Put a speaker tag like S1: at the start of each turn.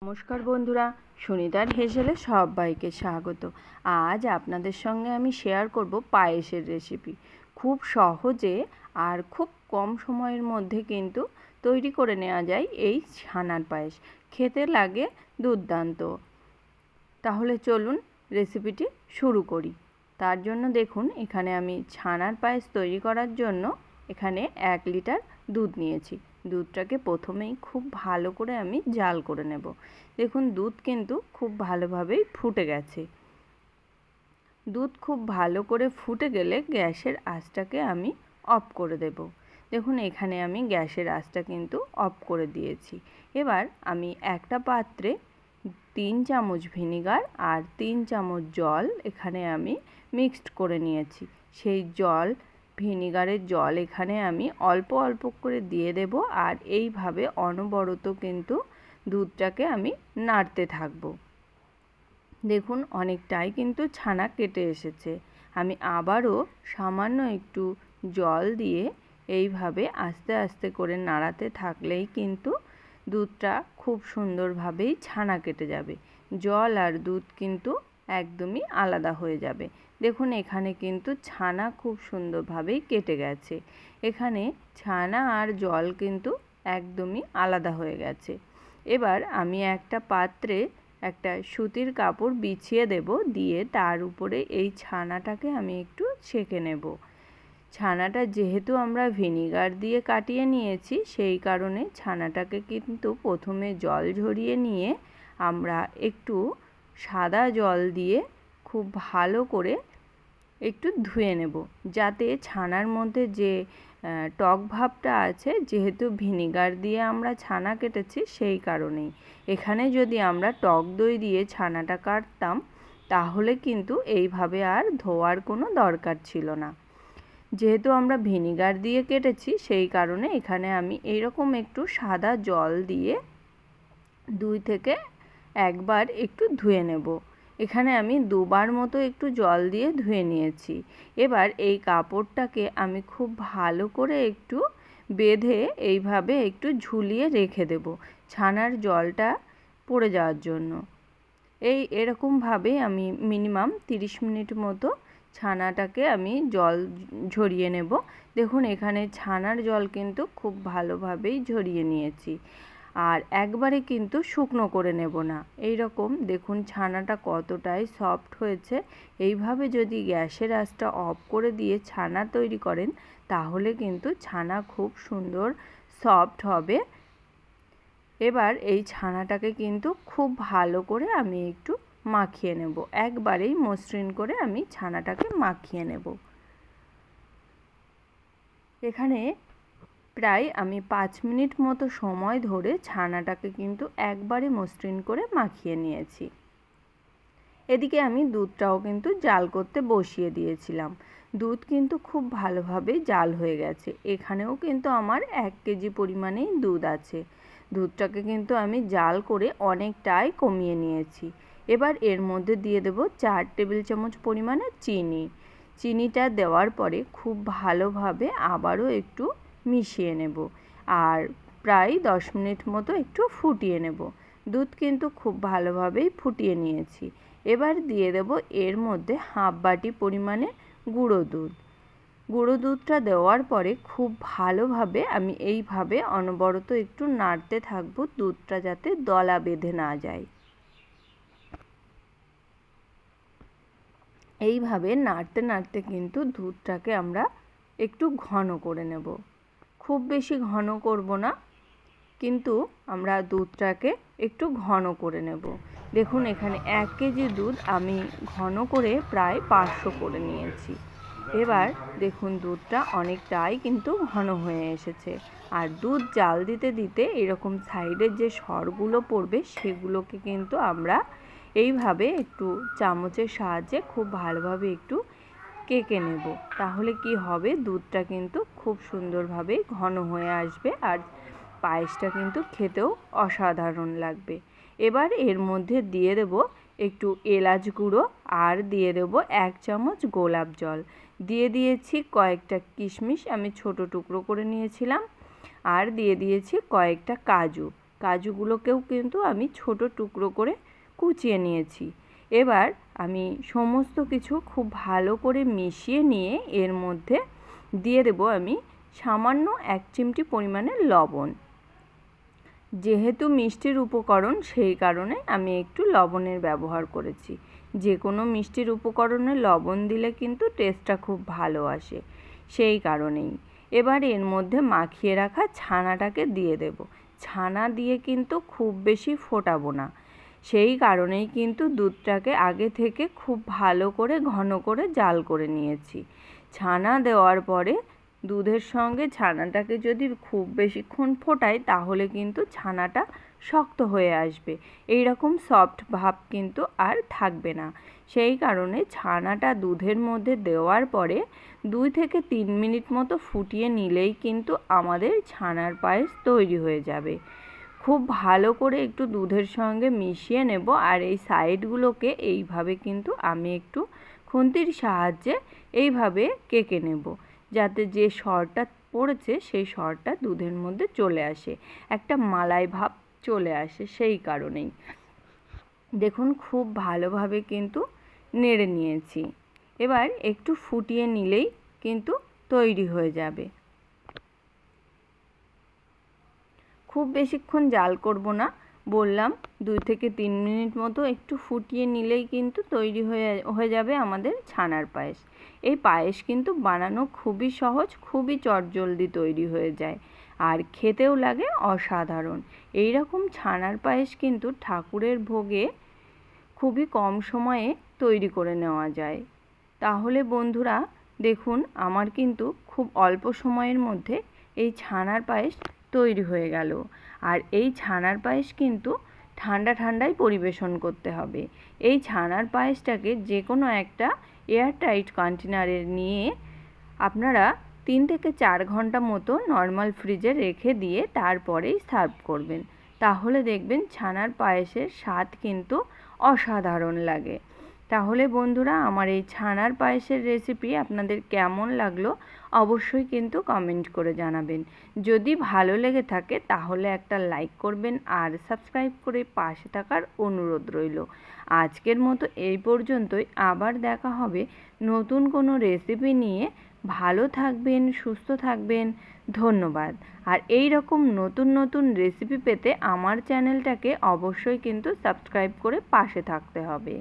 S1: নমস্কার বন্ধুরা, সুনিতার হেসেলে সবাইকে স্বাগত। আজ আপনাদের সঙ্গে আমি শেয়ার করব পায়েসের রেসিপি। খুব সহজে আর খুব কম সময়ের মধ্যে কিন্তু তৈরি করে নেওয়া যায় এই ছানার পায়েস। খেতে লাগে দুর্দান্ত। তাহলে চলুন রেসিপিটি শুরু করি। তার জন্য দেখুন, এখানে আমি ছানার পায়েস তৈরি করার জন্য এখানে 1 লিটার দুধ নিয়েছি। দুধটাকে প্রথমেই খুব ভালো করে আমি জাল করে নেব। দেখুন, দুধ কিন্তু খুব ভালোভাবেই ফুটে গেছে। দুধ খুব ভালো করে ফুটে গেলে গ্যাসের আঁচটাকে আমি অফ করে দেব। দেখুন, এখানে আমি গ্যাসের আঁচটা কিন্তু অফ করে দিয়েছি। এবার আমি একটা পাত্রে 3 চামচ ভিনিগার আর 3 চামচ জল এখানে আমি মিক্সড করে নিয়েছি। সেই ভিনিগারের জল এখানে আমি অল্প অল্প করে দিয়ে দেব, আর এইভাবে অনবরত কিন্তু দুধটাকে আমি নাড়তে থাকব। দেখুন, অনেকটাই কিন্তু ছানা কেটে এসেছে। আমি আবারও সামান্য একটু জল দিয়ে এইভাবে আস্তে আস্তে করে নাড়াতে থাকলেই কিন্তু দুধটা খুব সুন্দরভাবেই ছানা কেটে যাবে। জল আর দুধ কিন্তু একদমই আলাদা হয়ে যাবে। দেখুন, এখানে কিন্তু ছানা খুব সুন্দরভাবেই কেটে গেছে। এখানে ছানা আর জল কিন্তু একদমই আলাদা হয়ে গেছে। এবার আমি একটা পাত্রে একটা সুতির কাপড় বিছিয়ে দেব, দিয়ে তার উপরে এই ছানাটাকে আমি একটু ছেঁকে নেব। ছানাটা যেহেতু আমরা ভিনিগার দিয়ে কাটিয়ে নিয়েছি, সেই কারণে ছানাটাকে কিন্তু প্রথমে জল ঝরিয়ে নিয়ে আমরা একটু সাদা জল দিয়ে খুব ভালো করে একটু ধুয়ে নেব, যাতে ছানার মধ্যে যে টক ভাবটা আছে, যেহেতু ভিনিগার দিয়ে আমরা ছানা কেটেছি সেই কারণেই। এখানে যদি আমরা টক দই দিয়ে ছানাটা কাটতাম, তাহলে কিন্তু এইভাবে আর ধোয়ার কোনো দরকার ছিল না। যেহেতু আমরা ভিনিগার দিয়ে কেটেছি, সেই কারণে এখানে আমি এইরকম একটু সাদা জল দিয়ে 2 থেকে 1 বার একটু ধুয়ে নেব। এখানে আমি 2 বার মতো একটু জল দিয়ে ধুয়ে নিয়েছি। এবার এই কাপড়টাকে আমি খুব ভালো করে একটু বেঁধে এইভাবে একটু ঝুলিয়ে রেখে দেব, ছানার জলটা পড়ে যাওয়ার জন্য। এরকমভাবে আমি মিনিমাম 30 মিনিট মতো ছানাটাকে আমি জল ঝরিয়ে নেব। দেখুন, এখানে ছানার জল কিন্তু খুব ভালোভাবেই ঝরিয়ে নিয়েছি, আর একবারে কিন্তু শুকনো করে নেব না। এইরকম দেখুন ছানাটা কতটাই সফট হয়েছে। এইভাবে যদি গ্যাসের আঁচটা অফ করে দিয়ে ছানা তৈরি করেন, তাহলে কিন্তু ছানা খুব সুন্দর সফট হবে। এবার এই ছানাটাকে কিন্তু খুব ভালো করে আমি একটু মাখিয়ে নেব। একবারেই মসৃণ করে আমি ছানাটাকে মাখিয়ে নেব। এখানে প্রায় আমি 5 মিনিট মতো সময় ধরে ছানাটাকে কিন্তু একবারে মসৃণ করে মাখিয়ে নিয়েছি। এদিকে আমি দুধটাও কিন্তু জাল করতে বসিয়ে দিয়েছিলাম। দুধ কিন্তু খুব ভালোভাবে জাল হয়ে গেছে। এখানেও কিন্তু আমার 1 কেজি পরিমাণেই দুধ আছে। দুধটাকে কিন্তু আমি জাল করে অনেকটাই কমিয়ে নিয়েছি। এবার এর মধ্যে দিয়ে দেব 4 টেবিল চামচ পরিমাণে চিনি। চিনিটা দেওয়ার পরে খুব ভালোভাবে আবারও একটু মিশিয়ে নেব, আর প্রায় 10 মিনিট মতো একটু ফুটিয়ে নেব। দুধ কিন্তু খুব ভালোভাবেই ফুটিয়ে নিয়েছি। এবার দিয়ে দেব এর মধ্যে হাফ বাটি পরিমাণে গুঁড়ো দুধ। গুঁড়ো দুধটা দেওয়ার পরে খুব ভালোভাবে আমি এইভাবে অনবরত একটু নাড়তে থাকবো, দুধটা যাতে দলা বেঁধে না যায়। এইভাবে নাড়তে নাড়তে কিন্তু দুধটাকে আমরা একটু ঘন করে নেব। খুব বেশি ঘন করব না, কিন্তু আমরা দুধটাকে একটু ঘন করে নেব। দেখুন, এখানে 1 কেজি দুধ আমি ঘন করে প্রায় 500 করে নিয়েছি। এবার দেখুন, দুধটা অনেকটাই কিন্তু ঘন হয়ে এসেছে। আর দুধ জাল দিতে দিতে এরকম সাইডের যে সরগুলো পড়বে, সেগুলোকে কিন্তু আমরা এইভাবে একটু চামচের সাহায্যে খুব ভালোভাবে একটু কেকে নেব। তাহলে কি হবে, দুধটা কিন্তু খুব সুন্দরভাবে ঘন হয়ে আসবে, আর পায়েসটা কিন্তু খেতেও অসাধারণ লাগবে। এবার এর মধ্যে দিয়ে দেব একটু এলাচ গুঁড়ো, আর দিয়ে দেব 1 চামচ গোলাপ জল। দিয়ে দিয়েছি কয়েকটা কিশমিশ আমি ছোট টুকরো করে নিয়েছিলাম, আর দিয়ে দিয়েছি কয়েকটা কাজু। কাজুগুলোকেও কিন্তু আমি ছোট টুকরো করে কুচিয়ে নিয়েছি। এবার আমি সমস্ত কিছু খুব ভালো করে মিশিয়ে নিয়ে এর মধ্যে দিয়ে দেব আমি সামান্য 1 চিমটি পরিমাণে লবণ। যেহেতু মিষ্টির উপকরণ সেই কারণে আমি একটু লবণের ব্যবহার করেছি। যে কোনো মিষ্টির উপকরণে লবণ দিলে কিন্তু টেস্টটা খুব ভালো আসে, সেই কারণেই। এবার এর মধ্যে মাখিয়ে রাখা ছানাটাকে দিয়ে দেব। ছানা দিয়ে কিন্তু খুব বেশি ফোটাবো না, সেই কারণেই কিন্তু দুধটাকে আগে থেকে খুব ভালো করে ঘন করে জাল করে নিয়েছি। ছানা দেওয়ার পরে দুধের সঙ্গে ছানাটাকে যদি খুব বেশিক্ষণ ফোটাই তাহলে কিন্তু ছানাটা শক্ত হয়ে আসবে, এই রকম সফট ভাব কিন্তু আর থাকবে না। সেই কারণে ছানাটা দুধের মধ্যে দেওয়ার পরে 2 থেকে 3 মিনিট মতো ফুটিয়ে নিলেই কিন্তু আমাদের ছানার পায়েস তৈরি হয়ে যাবে। খুব ভালো করে একটু দুধের সঙ্গে মিশিয়ে নেব, আর এই সাইডগুলোকে এইভাবে কিন্তু আমি একটু খুন্তির সাহায্যে এইভাবে কেকে নেব, যাতে যে সরটা পড়েছে সেই সরটা দুধের মধ্যে চলে আসে, একটা মালাই ভাব চলে আসে। সেই কারণেই দেখুন খুব ভালোভাবে কিন্তু নেড়ে নিয়েছি। এবার একটু ফুটিয়ে নিলেই কিন্তু তৈরি হয়ে যাবে। খুব বেশিক্ষণ জাল করব না, বললাম 2 থেকে 3 মিনিট মতো একটু ফুটিয়ে নিলেই কিন্তু তৈরি হয়ে যাবে আমাদের ছানার পায়েস। এই পায়েস কিন্তু বানানো খুবই সহজ, খুবই চটজলদি তৈরি হয়ে যায়, আর খেতেও লাগে অসাধারণ। এই রকম ছানার পায়েস কিন্তু ঠাকুরের ভোগে খুবই কম সময়ে তৈরি করে নেওয়া যায়। তাহলে বন্ধুরা দেখুন আমার কিন্তু খুব অল্প সময়ের মধ্যে এই ছানার পায়েস তৈরি হয়ে গেল। আর এই ছানার পায়েস কিন্তু ঠান্ডা ঠান্ডায় পরিবেশন করতে হবে। এই ছানার পায়েসটাকে যে কোনো একটা এয়ারটাইট কন্টেনারে নিয়ে আপনারা 3 থেকে 4 ঘন্টা মতো নর্মাল ফ্রিজে রেখে দিয়ে তারপরেই সার্ভ করবেন। তাহলে দেখবেন ছানার পায়েসের স্বাদ কিন্তু অসাধারণ লাগে। তাহলে বন্ধুরা আমার এই ছানার পায়েসের রেসিপি আপনাদের কেমন লাগলো অবশ্যই কিন্তু কমেন্ট করে জানাবেন। যদি ভালো লেগে থাকে তাহলে একটা লাইক করবেন আর সাবস্ক্রাইব করে পাশে থাকার অনুরোধ রইল। আজকের মতো এই পর্যন্তই, আবার দেখা হবে নতুন কোনো রেসিপি নিয়ে। ভালো থাকবেন, সুস্থ থাকবেন, ধন্যবাদ। আর এই রকম নতুন নতুন রেসিপি পেতে আমার চ্যানেলটাকে অবশ্যই কিন্তু সাবস্ক্রাইব করে পাশে থাকতে হবে।